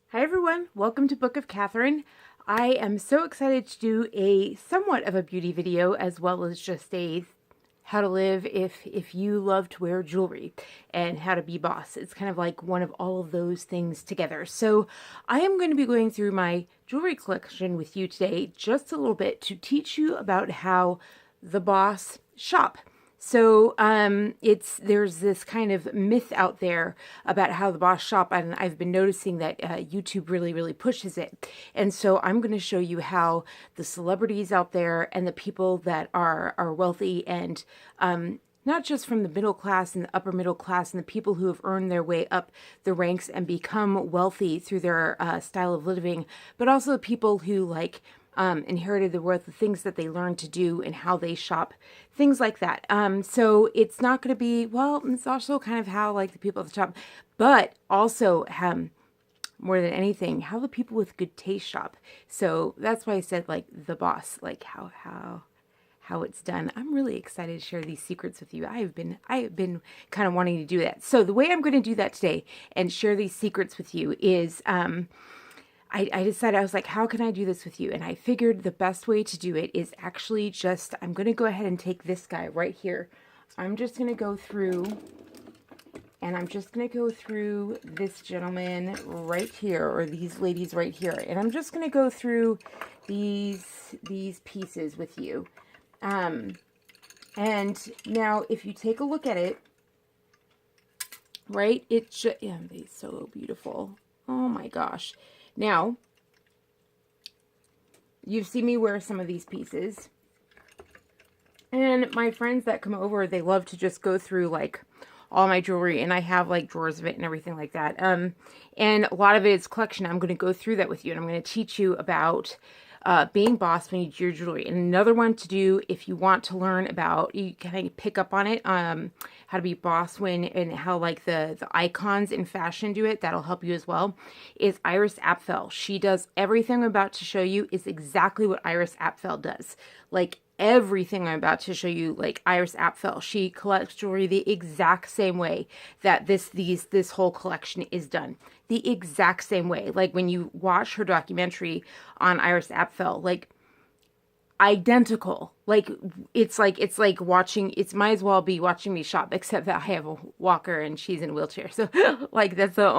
Hi everyone, welcome to Book of Katherine. I am so excited to do a somewhat of a beauty video as well as just a how to live if you love to wear jewelry and how to be boss. It's kind of like one of all of those things together. So I am going to be going through my jewelry collection with you today just a little bit to teach you about how the boss shop. So there's this kind of myth out there about how the boss shop, and I've been noticing that YouTube really pushes it. And so I'm going to show you how the celebrities out there and the people that are wealthy and not just from the middle class and the upper middle class and the people who have earned their way up the ranks and become wealthy through their style of living, but also the people who inherited the wealth, the things that they learned to do and how they shop, things like that. So it's not going to be, well, it's also kind of how like the people at the top, but also more than anything, how the people with good taste shop. So that's why I said like the boss, like how it's done. I'm really excited to share these secrets with you. I have been kind of wanting to do that. So the way I'm going to do that today and share these secrets with you is, I decided, I was like, how can I do this with you? And I figured the best way to do it is actually just, I'm going to go ahead and take this guy right here. I'm just going to go through, and I'm just going to go through this gentleman right here, or these ladies right here. And I'm just going to go through these pieces with you. And now if you take a look at it, right, it's so beautiful. Oh my gosh. Now, you've seen me wear some of these pieces, and my friends that come over, they love to just go through like all my jewelry, and I have like drawers of it and everything like that. And a lot of it is collection. I'm going to go through that with you, and I'm going to teach you about being boss when you do your jewelry. And another one to do if you want to learn about, you kind of pick up on it, how to be boss when, and how like the icons in fashion do it. That'll help you as well, is Iris Apfel. She does everything I'm about to show you is exactly what Iris Apfel does. Like everything I'm about to show you, like Iris Apfel, she collects jewelry the exact same way that this whole collection is done. The exact same way. Like when you watch her documentary on Iris Apfel, like identical. Like it's like watching, it's might as well be watching me shop, except that I have a walker and she's in a wheelchair. So like that's the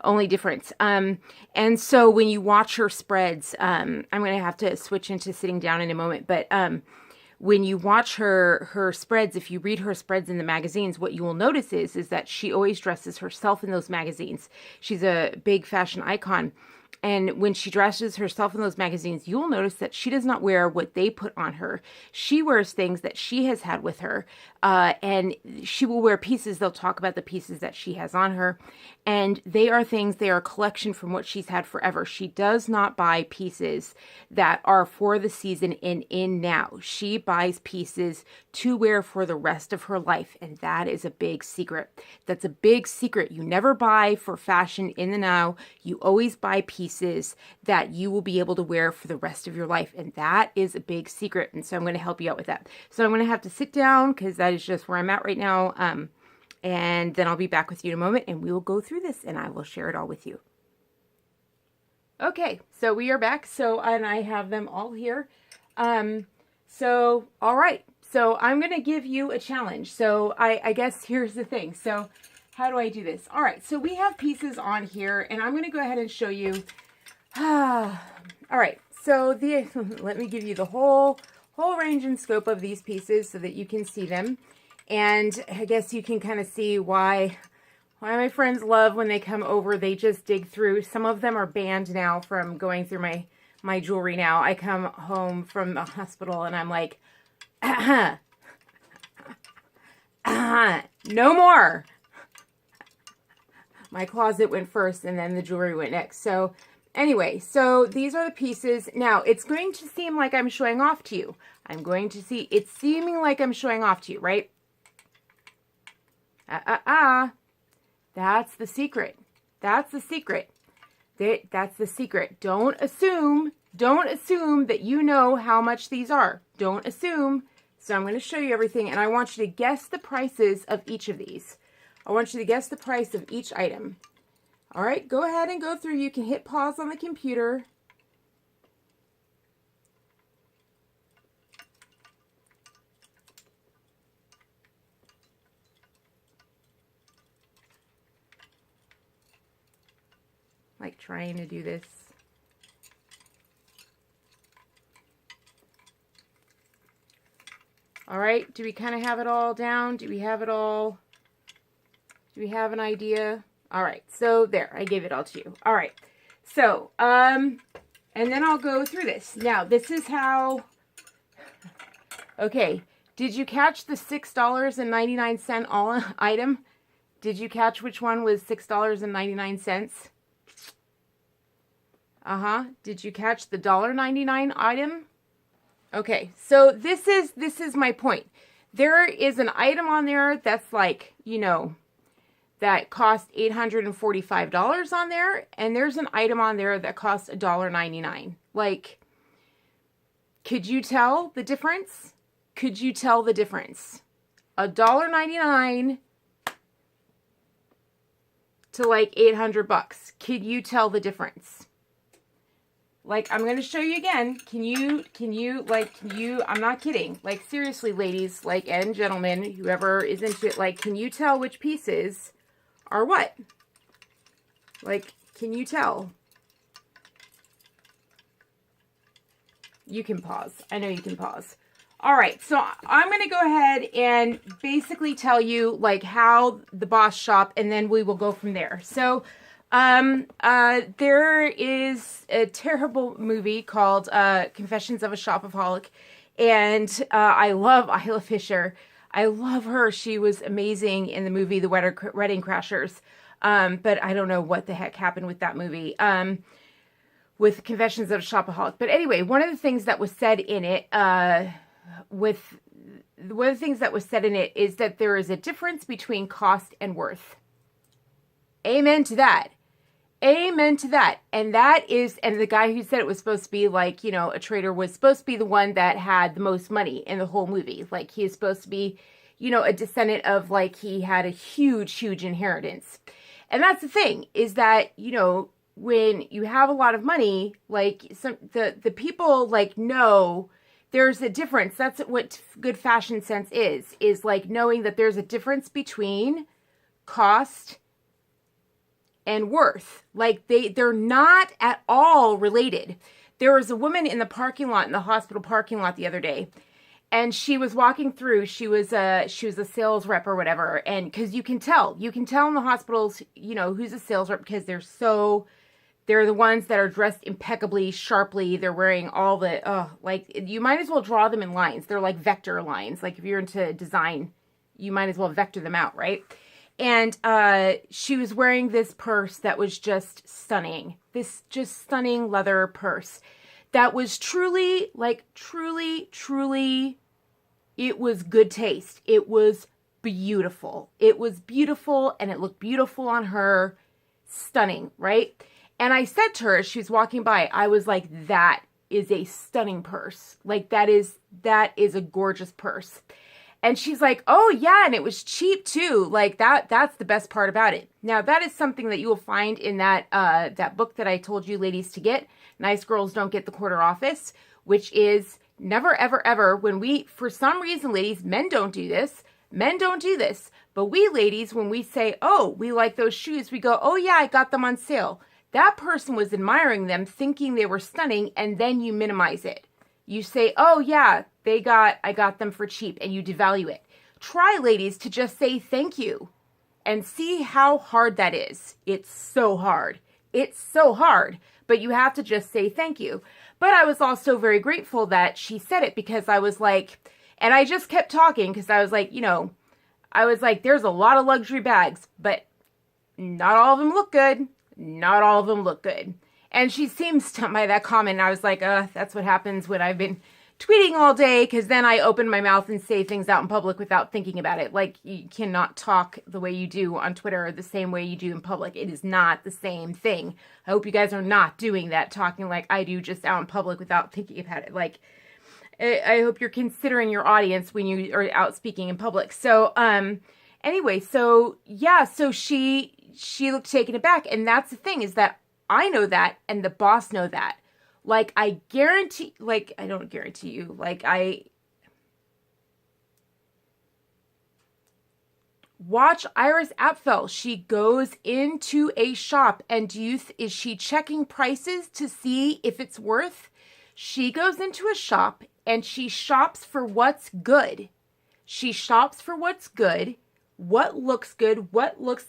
only difference. And so when you watch her spreads, I'm gonna have to switch into sitting down in a moment, but when you watch her spreads, if you read her spreads in the magazines, what you will notice is that she always dresses herself in those magazines. She's a big fashion icon. And when she dresses herself in those magazines, you will notice that she does not wear what they put on her. She wears things that she has had with her. And she will wear pieces. They'll talk about the pieces that she has on her. And they are a collection from what she's had forever. She does not buy pieces that are for the season and in now. She buys pieces to wear for the rest of her life. And that is a big secret. That's a big secret. You never buy for fashion in the now. You always buy pieces that you will be able to wear for the rest of your life. And that is a big secret. And so I'm going to help you out with that. So I'm going to have to sit down because that is just where I'm at right now. And then I'll be back with you in a moment and we will go through this and I will share it all with you. Okay, so we are back. So, and I have them all here. So, all right. So I'm going to give you a challenge. So I guess here's the thing. So how do I do this? All right. So we have pieces on here and I'm going to go ahead and show you. All right. So let me give you the whole range and scope of these pieces so that you can see them. And I guess you can kind of see why my friends love when they come over, they just dig through. Some of them are banned now from going through my jewelry now. I come home from the hospital and I'm like, no more. My closet went first and then the jewelry went next. So anyway, so these are the pieces. Now, it's going to seem like I'm showing off to you. It's seeming like I'm showing off to you, right? That's the secret. That's the secret. That's the secret. Don't assume that you know how much these are. Don't assume. So I'm going to show you everything, and I want you to guess the prices of each of these. I want you to guess the price of each item. All right, go ahead and go through. You can hit pause on the computer. Like trying to do this. All right, do we kind of have it all down? Do we have it all? Do we have an idea? All right, so there, I gave it all to you. All right, so, and then I'll go through this. Now, this is how, okay, did you catch the $6.99 all item? Did you catch which one was $6.99? Did you catch the $1.99 item? Okay, so this is my point. There is an item on there that's like, you know, that cost $845 on there, and there's an item on there that costs $1.99. Like, could you tell the difference? Could you tell the difference? $1.99 to like 800 bucks. Could you tell the difference? Like, I'm going to show you again. Can you, I'm not kidding. Like, seriously, ladies, like, and gentlemen, whoever is into it, like, can you tell which pieces are what? Like, can you tell? You can pause. I know you can pause. All right, so I'm going to go ahead and basically tell you, like, how the boss shop, and then we will go from there. So, there is a terrible movie called Confessions of a Shopaholic, and I love Isla Fisher. I love her. She was amazing in the movie The Wedding Crashers, but I don't know what the heck happened with that movie, with Confessions of a Shopaholic. But anyway, one of the things that was said in it, is that there is a difference between cost and worth. Amen to that. Amen to that. And that is, and the guy who said it was supposed to be like, you know, a trader was supposed to be the one that had the most money in the whole movie. Like, he is supposed to be, you know, a descendant of, like, he had a huge, huge inheritance. And that's the thing, is that, you know, when you have a lot of money, like, the people, like, know there's a difference. That's what good fashion sense is like knowing that there's a difference between cost and worth. Like, they're not at all related. There was a woman in the parking lot, in the hospital parking lot the other day, and she was walking through. She was a sales rep or whatever, and because you can tell in the hospitals, you know, who's a sales rep, because they're the ones that are dressed impeccably, sharply. They're wearing all the, like, you might as well draw them in lines. They're like vector lines. Like, if you're into design, you might as well vector them out, right? And she was wearing this purse that was just stunning. This just stunning leather purse that was truly, it was good taste. It was beautiful. It was beautiful, and it looked beautiful on her. Stunning, right? And I said to her as she was walking by, I was like, that is a stunning purse. Like, that is a gorgeous purse. And she's like, oh yeah, and it was cheap too. Like, that's the best part about it. Now, that is something that you will find in that book that I told you ladies to get, Nice Girls Don't Get the Quarter Office, which is never, ever, ever, when we, for some reason, ladies, men don't do this, but we ladies, when we say, oh, we like those shoes, we go, oh yeah, I got them on sale. That person was admiring them, thinking they were stunning, and then you minimize it. You say, oh yeah, I got them for cheap, and you devalue it. Try, ladies, to just say thank you and see how hard that is. It's so hard. It's so hard, but you have to just say thank you. But I was also very grateful that she said it, because I was like, and I just kept talking because I was like, you know, there's a lot of luxury bags, but not all of them look good. Not all of them look good. And she seemed stunned by that comment. And I was like, that's what happens when I've been tweeting all day, because then I open my mouth and say things out in public without thinking about it. Like, you cannot talk the way you do on Twitter the same way you do in public. It is not the same thing. I hope you guys are not doing that, talking like I do just out in public without thinking about it. Like, I hope you're considering your audience when you are out speaking in public. So, anyway, so yeah, so she she looked taken aback. And that's the thing, is that I know that and the boss know that. Like, I guarantee, like, I don't guarantee you, like, watch Iris Apfel. She goes into a shop and is she checking prices to see if it's worth? She goes into a shop and she shops for what's good. She shops for what's good, what looks good, what looks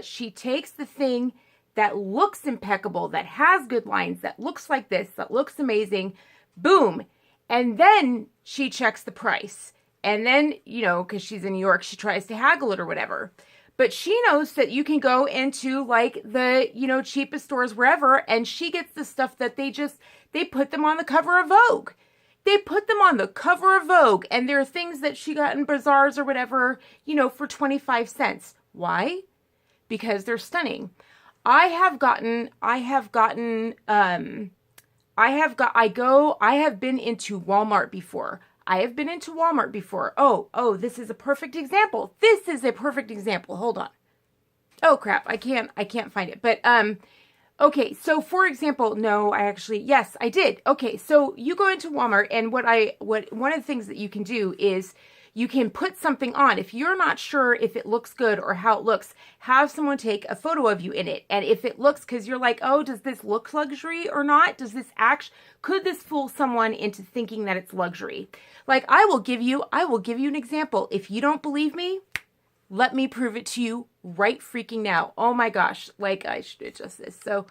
She takes the thing that looks impeccable, that has good lines, that looks like this, that looks amazing, boom. And then she checks the price. And then, you know, because she's in New York, she tries to haggle it or whatever. But she knows that you can go into like the, you know, cheapest stores wherever, and she gets the stuff that they put them on the cover of Vogue. They put them on the cover of Vogue, and there are things that she got in bazaars or whatever, you know, for 25 cents. Why? Because they're stunning. I have been into Walmart before. Oh, this is a perfect example. Hold on. Oh crap, I can't find it. But okay, so for example, yes, I did. Okay, so you go into Walmart, and one of the things that you can do is you can put something on. If you're not sure if it looks good or how it looks, have someone take a photo of you in it. And if it looks, because you're like, oh, does this look luxury or not? Could this fool someone into thinking that it's luxury? Like, I will give you an example. If you don't believe me, let me prove it to you right freaking now. Oh my gosh. Like, I should adjust this. So,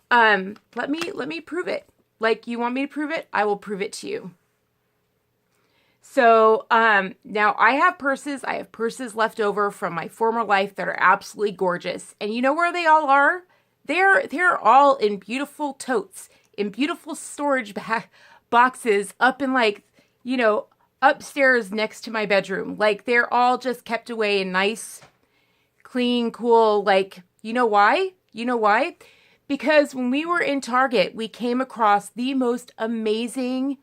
let me prove it. Like, you want me to prove it? I will prove it to you. So, now I have purses left over from my former life that are absolutely gorgeous. And you know where they all are? They're all in beautiful totes, in beautiful storage boxes up in, like, you know, upstairs next to my bedroom. Like, they're all just kept away in nice, clean, cool, like, you know why? Because when we were in Target, we came across the most amazing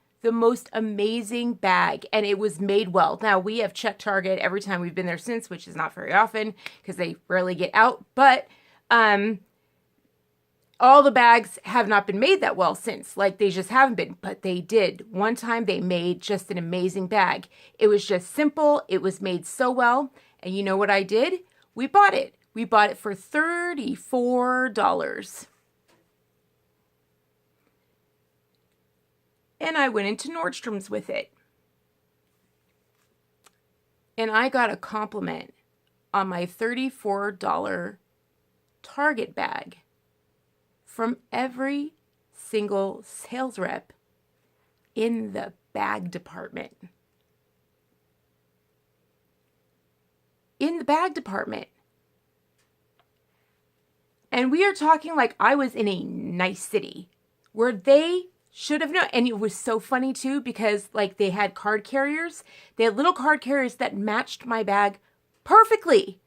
bag, and it was made well. Now, we have checked Target every time we've been there since, which is not very often because they rarely get out, but all the bags have not been made that well since. Like, they just haven't been, but they did. One time they made just an amazing bag. It was just simple. It was made so well. And you know what I did? We bought it. We bought it for $34. And I went into Nordstrom's with it. And I got a compliment on my $34 Target bag from every single sales rep in the bag department. And we are talking like I was in a nice city where they should have known. And it was so funny too, because like they had card carriers. They had little card carriers that matched my bag perfectly.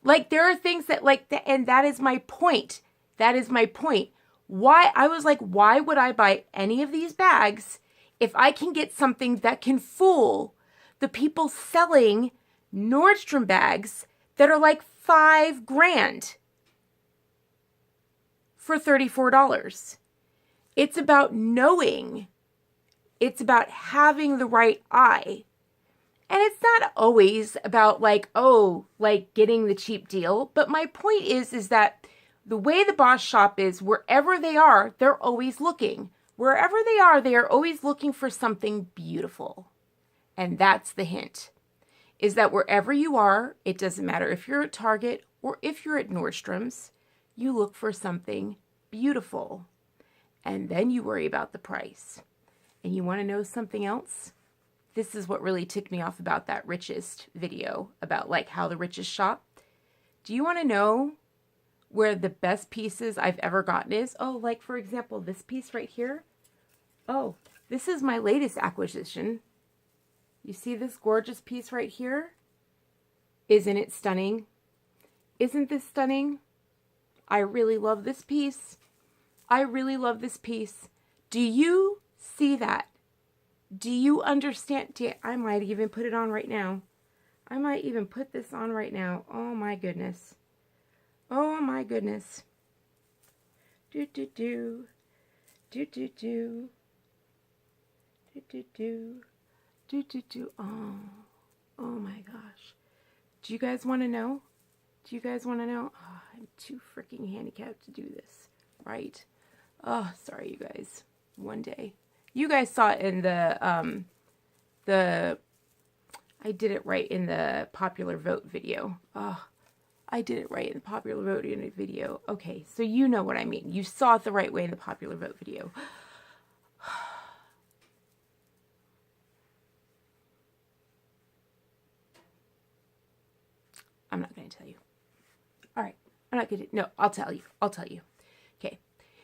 Like, there are things that like, and that is my point. Why? I was like, why would I buy any of these bags if I can get something that can fool the people selling Nordstrom bags that are like $5,000 for $34? It's about knowing. It's about having the right eye. And it's not always about like, oh, like getting the cheap deal. But my point is that the way the Boss shop is, wherever they are, they're always looking. Wherever they are always looking for something beautiful. And that's the hint. Is that wherever you are, it doesn't matter if you're at Target or if you're at Nordstrom's, you look for something beautiful. And then you worry about the price. And you want to know something else? This is what really ticked me off about that richest video, about like how the richest shop. Do you want to know where the best pieces I've ever gotten is? Oh, like for example, this piece right here. Oh, this is my latest acquisition. You see this gorgeous piece right here? Isn't it stunning? Isn't this stunning? I really love this piece. Do you see that? Do you understand? I might even put it on right now. I might even put this on right now. Oh my goodness. Oh my goodness. Do do do. Do do do. Do do do. Do do do. Oh. Oh my gosh. Do you guys want to know? Do you guys want to know? Oh, I'm too freaking handicapped to do this. Right? Oh, sorry you guys. One day. You guys saw it in the I did it right in the popular vote video. Oh, I did it right in the popular vote in a video. Okay, so you know what I mean. You saw it the right way in the popular vote video. I'm not going to tell you. All right. I'm not going to. No, I'll tell you. I'll tell you. Okay.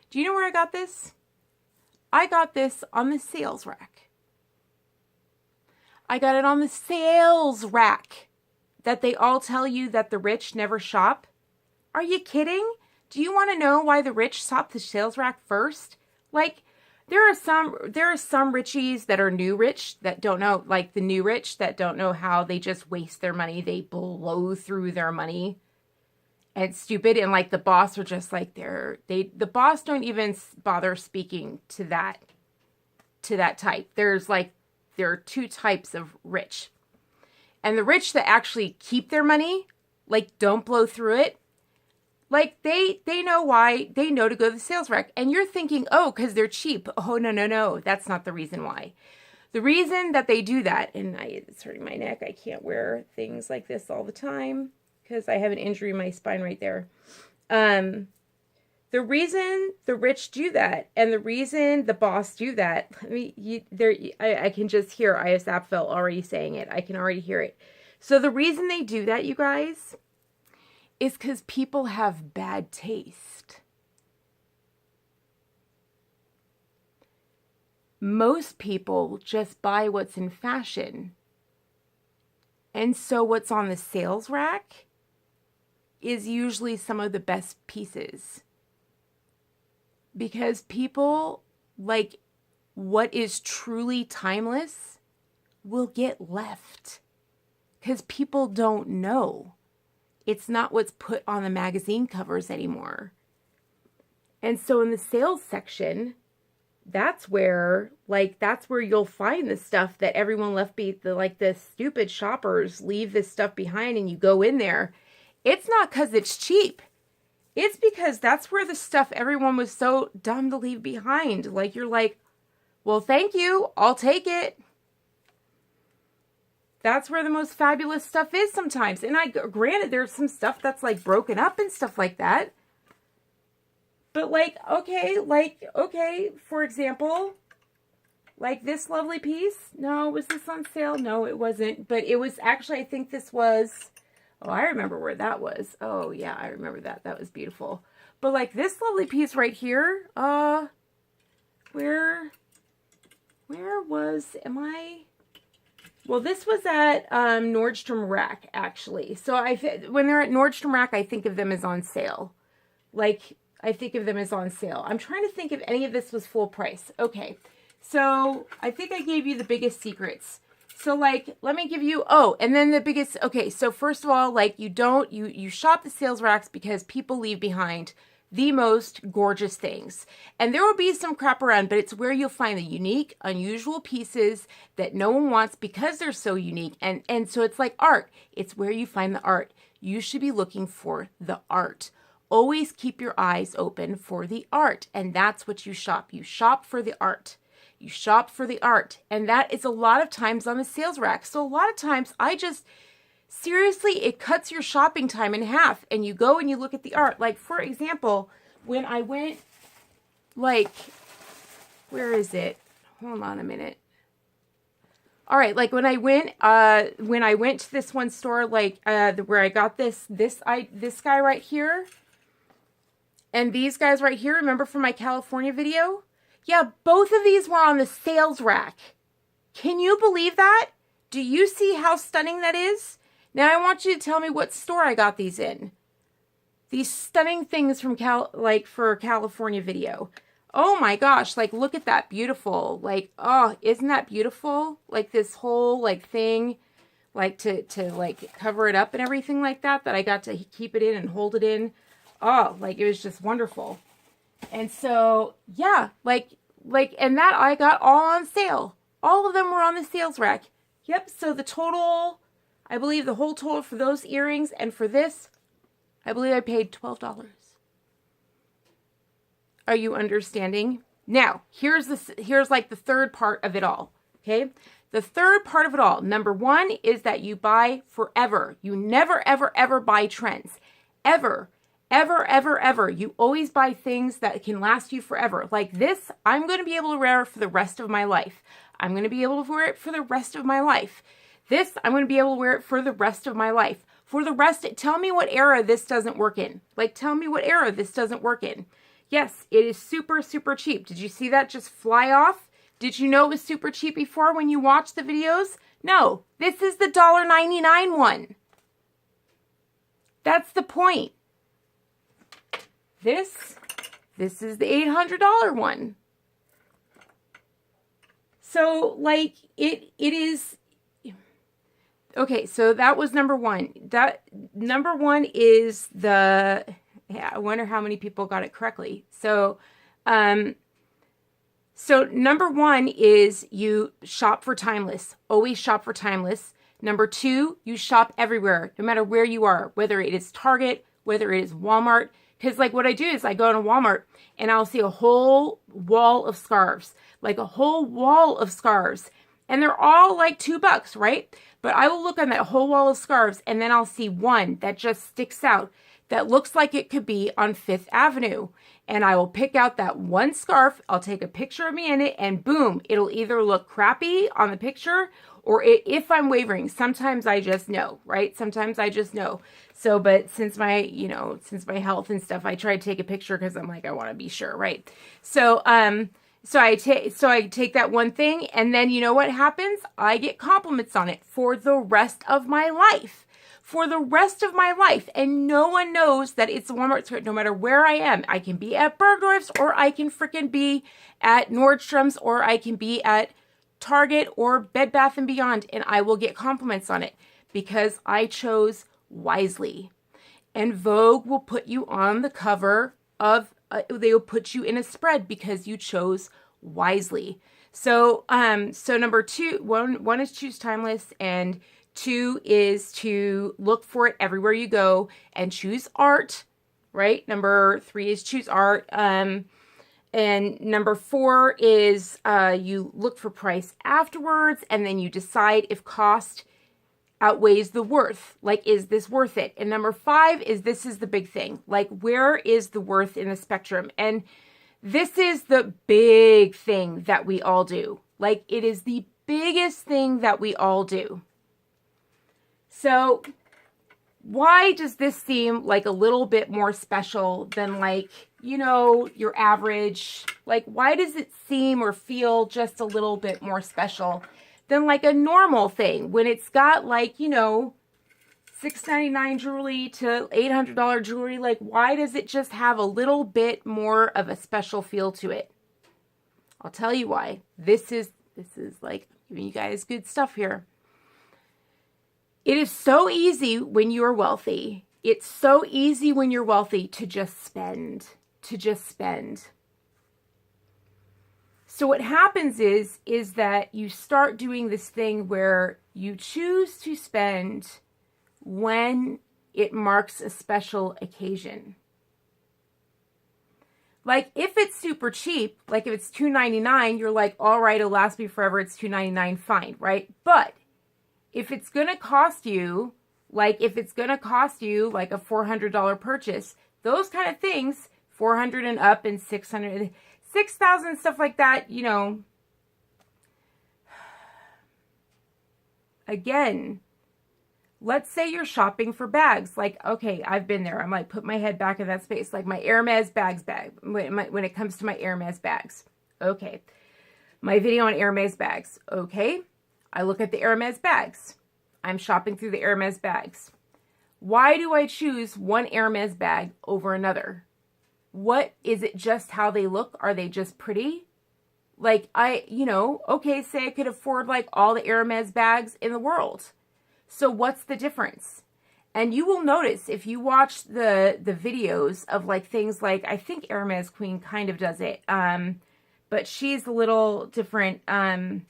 Do you know where I got this? I got this on the sales rack. I got it on the sales rack that they all tell you that the rich never shop. Are you kidding? Do you want to know why the rich shop the sales rack first? Like, there are some richies that are new rich that don't know, like the new rich that don't know how they just waste their money. They blow through their money. And it's stupid. And like the boss are just like, the boss don't even bother speaking to that type. There are two types of rich. And the rich that actually keep their money, like don't blow through it, like they know why. They know to go to the sales rack. And you're thinking, oh, because they're cheap. Oh, no. That's not the reason why. The reason that they do that, and it's hurting my neck. I can't wear things like this all the time because I have an injury in my spine right there. The reason the rich do that, and the reason the boss do that, I can just hear Aya Sapfel already saying it. I can already hear it. So the reason they do that, you guys, is because people have bad taste. Most people just buy what's in fashion. And so what's on the sales rack is usually some of the best pieces. Because people, like, what is truly timeless will get left. Because people don't know. It's not what's put on the magazine covers anymore. And so in the sales section, that's where you'll find the stuff that everyone left the stupid shoppers leave this stuff behind, and you go in there. It's not because it's cheap. It's because that's where the stuff everyone was so dumb to leave behind. Like, you're like, well, thank you. I'll take it. That's where the most fabulous stuff is sometimes. And granted, there's some stuff that's like broken up and stuff like that. But okay, for example, like this lovely piece. No, was this on sale? No, it wasn't. But it was actually, I think this was... Oh, I remember where that was. Oh, yeah, I remember that. That was beautiful. But, like, this lovely piece right here, where was, well, this was at Nordstrom Rack, actually. So, when they're at Nordstrom Rack, I think of them as on sale. Like, I think of them as on sale. I'm trying to think if any of this was full price. Okay, so I think I gave you the biggest secrets. So, like, let me give you, and then the biggest, okay, so first of all, like, you shop the sales racks because people leave behind the most gorgeous things. And there will be some crap around, but it's where you'll find the unique, unusual pieces that no one wants because they're so unique. And so it's like art. It's where you find the art. You should be looking for the art. Always keep your eyes open for the art. And that's what you shop. You shop for the art. You shop for the art. And that is a lot of times on the sales rack. So a lot of times seriously, it cuts your shopping time in half. And you go and you look at the art. Like, for example, when I went, like, where is it? Hold on a minute. All right, like when I went to this one store, like where I got this guy right here, and these guys right here. Remember from my California video? Yeah, both of these were on the sales rack. Can you believe that? Do you see how stunning that is? Now I want you to tell me what store I got these in. These stunning things from for California video. Oh my gosh, like look at that, beautiful. Like, oh, isn't that beautiful? Like this whole like thing. like to like cover it up and everything like that, that I got to keep it in and hold it in. Oh, like it was just wonderful. And so, yeah, and that I got all on sale. All of them were on the sales rack. Yep. So the total, I believe the whole total for those earrings and for this, I believe I paid $12. Are you understanding? Now, here's like the third part of it all. Okay. The third part of it all, number one, is that you buy forever. You never, ever, ever buy trends. Ever. Ever, ever, ever. You always buy things that can last you forever. Like this, I'm going to be able to wear for the rest of my life. I'm going to be able to wear it for the rest of my life. This, I'm going to be able to wear it for the rest of my life. For the rest, tell me what era this doesn't work in. Like, tell me what era this doesn't work in. Yes, it is super, super cheap. Did you see that just fly off? Did you know it was super cheap before when you watched the videos? No, this is the $1.99 one. That's the point. This is the $800 one. So, like, it is... Okay, so that was number one. That number one is the... Yeah, I wonder how many people got it correctly. So, so number one is you shop for timeless. Always shop for timeless. Number two, you shop everywhere, no matter where you are, whether it is Target, whether it is Walmart. Because like what I do is I go to Walmart and I'll see a whole wall of scarves, like a whole wall of scarves. And they're all like $2, right? But I will look on that whole wall of scarves and then I'll see one that just sticks out that looks like it could be on Fifth Avenue. And I will pick out that one scarf. I'll take a picture of me in it and boom, it'll either look crappy on the picture or if I'm wavering, sometimes I just know, right? Sometimes I just know. So, but since my health and stuff, I try to take a picture because I'm like, I want to be sure, right? So, so I take that one thing and then you know what happens? I get compliments on it for the rest of my life. For the rest of my life. And no one knows that it's a Walmart store, no matter where I am. I can be at Bergdorf's or I can freaking be at Nordstrom's or I can be at Target or Bed Bath & Beyond and I will get compliments on it because I chose wisely. And Vogue will put you on the cover of, they will put you in a spread because you chose wisely. So, so number two, one is choose timeless and two is to look for it everywhere you go and choose art, right? Number three is choose art. And number four is you look for price afterwards and then you decide if cost outweighs the worth. Like, is this worth it? And number five is this is the big thing. Like, where is the worth in the spectrum? And this is the big thing that we all do. Like, it is the biggest thing that we all do. So why does this seem like a little bit more special than like, you know, your average? Like, why does it seem or feel just a little bit more special than like a normal thing when it's got like, you know, $6.99 jewelry to $800 jewelry? Like, why does it just have a little bit more of a special feel to it? I'll tell you why. This is like giving you guys good stuff here. It is so easy when you're wealthy. It's so easy when you're wealthy to just spend, So what happens is that you start doing this thing where you choose to spend when it marks a special occasion. Like if it's super cheap, like if it's $2.99, you're like, all right, it'll last me forever. It's $2.99, fine, right? But if it's going to cost you, like a $400 purchase, those kind of things, 400 and up and 600, 6,000, stuff like that, you know, again, let's say you're shopping for bags. Like, okay, I've been there. I'm like, put my head back in that space. Like my Hermes bag, when it comes to my Hermes bags. Okay. My video on Hermes bags. Okay. I look at the Hermes bags. I'm shopping through the Hermes bags. Why do I choose one Hermes bag over another? What is it? Just how they look? Are they just pretty? Like okay, say I could afford like all the Hermes bags in the world. So what's the difference? And you will notice if you watch the videos of like things like, I think Hermes Queen kind of does it, but she's a little different. I'm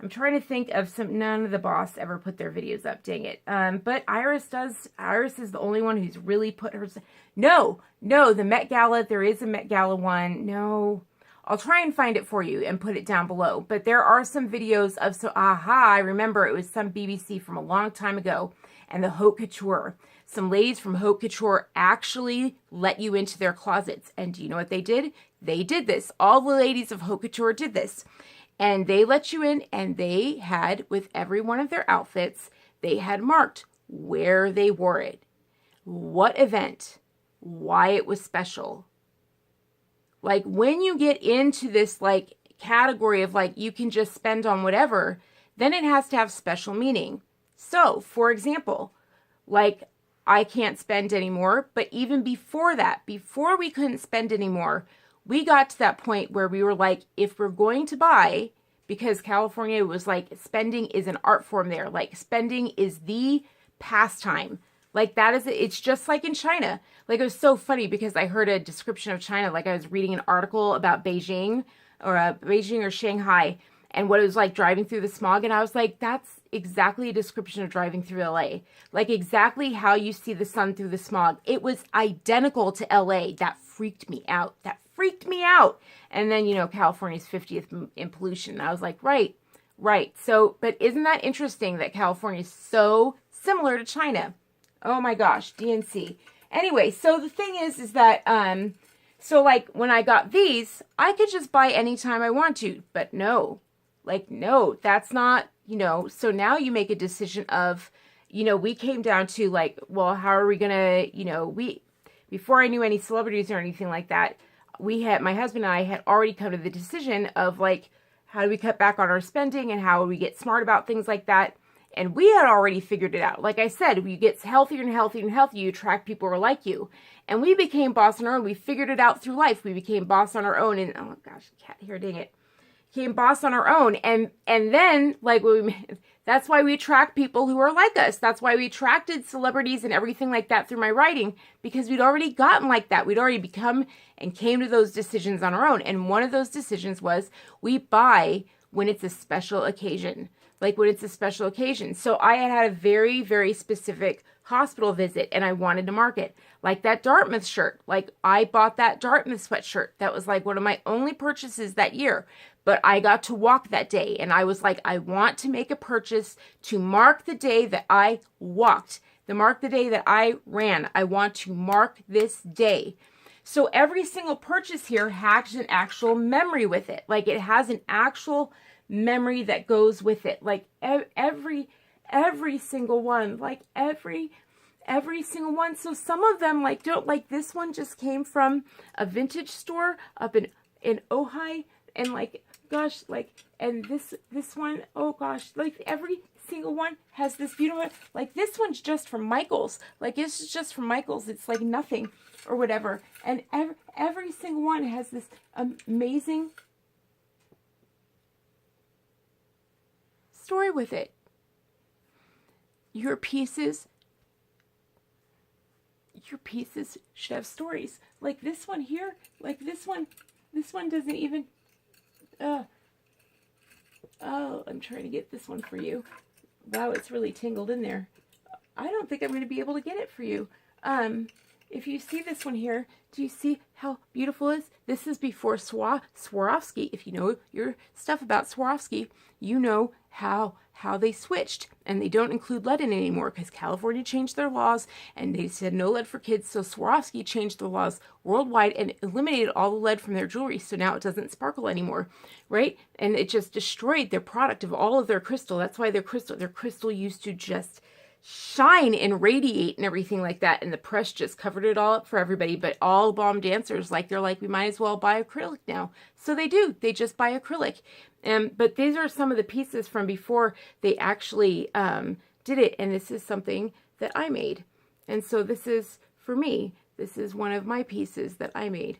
trying to think of some, none of the boss ever put their videos up, dang it. But Iris does. Iris is the only one who's really put her, no, the Met Gala, there is a Met Gala one. No, I'll try and find it for you and put it down below. But there are some videos of, so, I remember it was some BBC from a long time ago, and the Haute Couture. Some ladies from Haute Couture actually let you into their closets. And do you know what they did? They did this. All the ladies of Haute Couture did this. And they let you in, and they had, with every one of their outfits, they had marked where they wore it, what event, why it was special. Like, when you get into this, like, category of, like, you can just spend on whatever, then it has to have special meaning. So, for example, like, I can't spend anymore, but even before that, before we couldn't spend anymore, we got to that point where we were like, if we're going to buy, because California was like, spending is an art form there. Like, spending is the pastime. Like, that is, it's just like in China. Like, it was so funny because I heard a description of China. Like, I was reading an article about Beijing or Shanghai and what it was like driving through the smog. And I was like, that's exactly a description of driving through LA. Like, exactly how you see the sun through the smog. It was identical to LA. That freaked me out. That freaked me out. And then, you know, California's 50th in pollution. I was like, right. So, but isn't that interesting that California is so similar to China? Oh my gosh, DNC. Anyway, so the thing is that, so like when I got these, I could just buy anytime I want to, but no, that's not, you know, so now you make a decision of, you know, we came down to like, well, how are we going to, you know, before I knew any celebrities or anything like that, my husband and I had already come to the decision of like, how do we cut back on our spending and how do we get smart about things like that? And we had already figured it out. Like I said, you get healthier and healthier and healthier, you attract people who are like you. And we became boss on our own. We figured it out through life. We became boss on our own. And oh gosh, cat here, dang it. Became boss on our own. And then like that's why we attract people who are like us. That's why we attracted celebrities and everything like that through my writing, because we'd already gotten like that. We'd already become and came to those decisions on our own. And one of those decisions was we buy when it's a special occasion. Like when it's a special occasion. So I had a very, very specific hospital visit and I wanted to mark it. Like that Dartmouth shirt. Like I bought that Dartmouth sweatshirt. That was like one of my only purchases that year. But I got to walk that day and I was like, I want to make a purchase to mark the day that I walked. To mark the day that I ran. I want to mark this day. So every single purchase here has an actual memory with it. Like it has an actual memory that goes with it. Like every single one. Like every single one. So some of them like don't, like this one just came from a vintage store up in Ojai, and like gosh, like, and this one, oh gosh, like every single one has this beautiful, like this one's just from Michael's. Like it's just from Michael's. It's like nothing or whatever. And every single one has this amazing story with it. Your pieces should have stories. Like this one here, like this one doesn't even, oh, I'm trying to get this one for you. Wow, it's really tangled in there. I don't think I'm going to be able to get it for you. If you see this one here, do you see how beautiful it is? This is before Swarovski. If you know your stuff about Swarovski, you know how they switched, and they don't include lead in it anymore because California changed their laws and they said no lead for kids. So Swarovski changed the laws worldwide and eliminated all the lead from their jewelry. So now it doesn't sparkle anymore, right? And it just destroyed their product of all of their crystal. That's why their crystal used to just shine and radiate and everything like that, and the press just covered it all up for everybody. But all bomb dancers, like, they're like, we might as well buy acrylic now. So they do, they just buy acrylic. But these are some of the pieces from before they actually did it, and this is something that I made. And so this is, for me, this is one of my pieces that I made.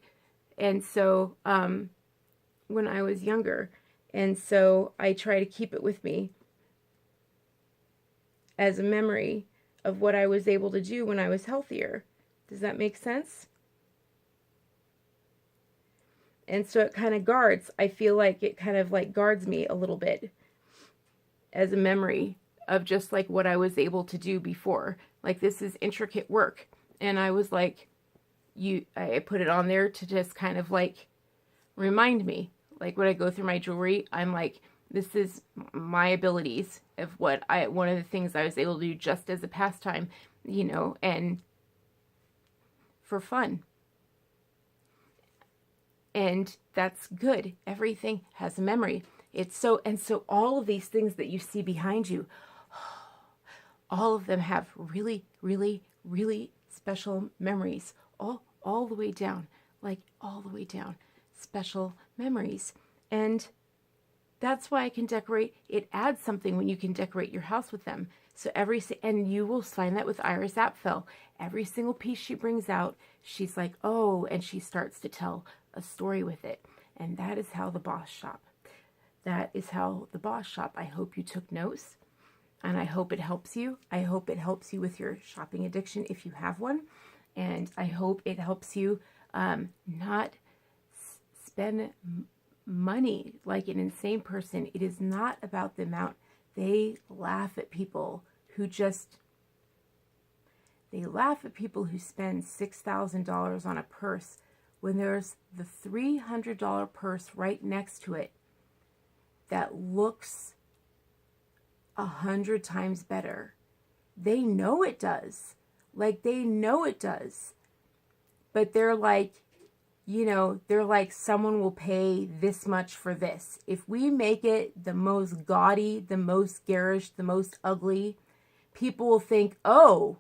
And so when I was younger, and so I try to keep it with me. as a memory of what I was able to do when I was healthier. Does that make sense? And so it kind of guards. I feel like it kind of like guards me a little bit as a memory of just like what I was able to do before. Like, this is intricate work. And I was like, I put it on there to just kind of like remind me. Like, when I go through my jewelry, I'm like, this is my abilities of one of the things I was able to do just as a pastime, you know, and for fun. And that's good. Everything has a memory. So all of these things that you see behind you, all of them have really, really, really special memories. All the way down, like all the way down, special memories. And that's why I can decorate. It adds something when you can decorate your house with them. So and you will find that with Iris Apfel. Every single piece she brings out, she's like, oh, and she starts to tell a story with it. And that is how the Boss Shop. That is how the Boss Shop. I hope you took notes, and I hope it helps you. I hope it helps you with your shopping addiction if you have one. And I hope it helps you not spend money like an insane person. It is not about the amount. They laugh at people who spend $6,000 on a purse when there's the $300 purse right next to it that looks 100 times better. They know it does. Like, they know it does. But they're like, you know, they're like, someone will pay this much for this. If we make it the most gaudy, the most garish, the most ugly, people will think, oh,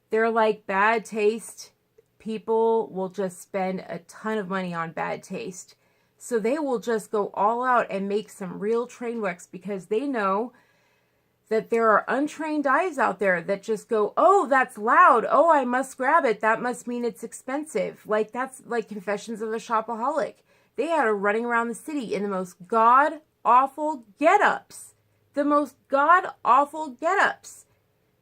they're like bad taste. People will just spend a ton of money on bad taste. So they will just go all out and make some real train wrecks because they know that there are untrained eyes out there that just go, oh, that's loud. Oh, I must grab it. That must mean it's expensive. Like, that's like Confessions of a Shopaholic. They had her running around the city in the most god-awful get-ups. The most god-awful get-ups.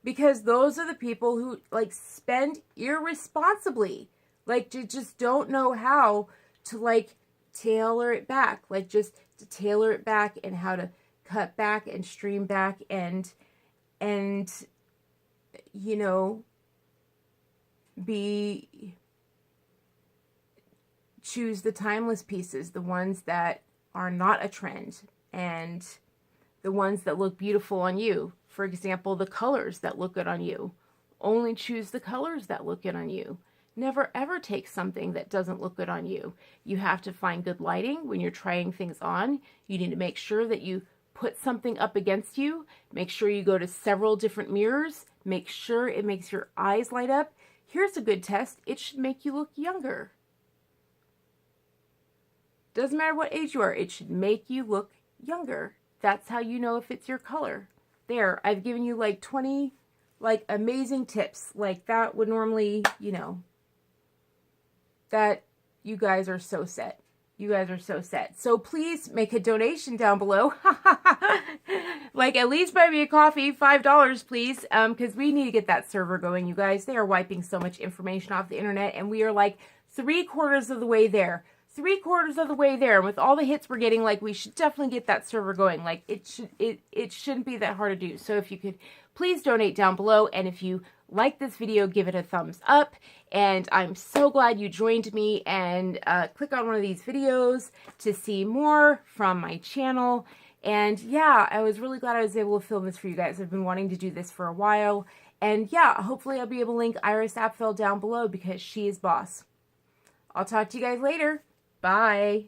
Because those are the people who, like, spend irresponsibly. Like, just don't know how to, like, tailor it back. Like, just to tailor it back and how to cut back and stream back and you know, choose the timeless pieces, the ones that are not a trend, and the ones that look beautiful on you. For example, the colors that look good on you. Only choose the colors that look good on you. Never ever take something that doesn't look good on you. You have to find good lighting when you're trying things on. You need to make sure that you put something up against you. Make sure you go to several different mirrors. Make sure it makes your eyes light up. Here's a good test. It should make you look younger. Doesn't matter what age you are. It should make you look younger. That's how you know if it's your color. There, I've given you like 20 like amazing tips. Like, that would normally, you know, that you guys are so set. You guys are so set. So please make a donation down below. Like, at least buy me a coffee, $5, please. Because we need to get that server going, you guys. They are wiping so much information off the internet, and we are like 3/4 of the way there. 3/4 of the way there. And with all the hits we're getting, like, we should definitely get that server going. Like, it shouldn't be that hard to do. So if you could please donate down below, and if you like this video, give it a thumbs up. And I'm so glad you joined me, and click on one of these videos to see more from my channel. And yeah, I was really glad I was able to film this for you guys. I've been wanting to do this for a while. And yeah, hopefully I'll be able to link Iris Apfel down below because she is boss. I'll talk to you guys later. Bye.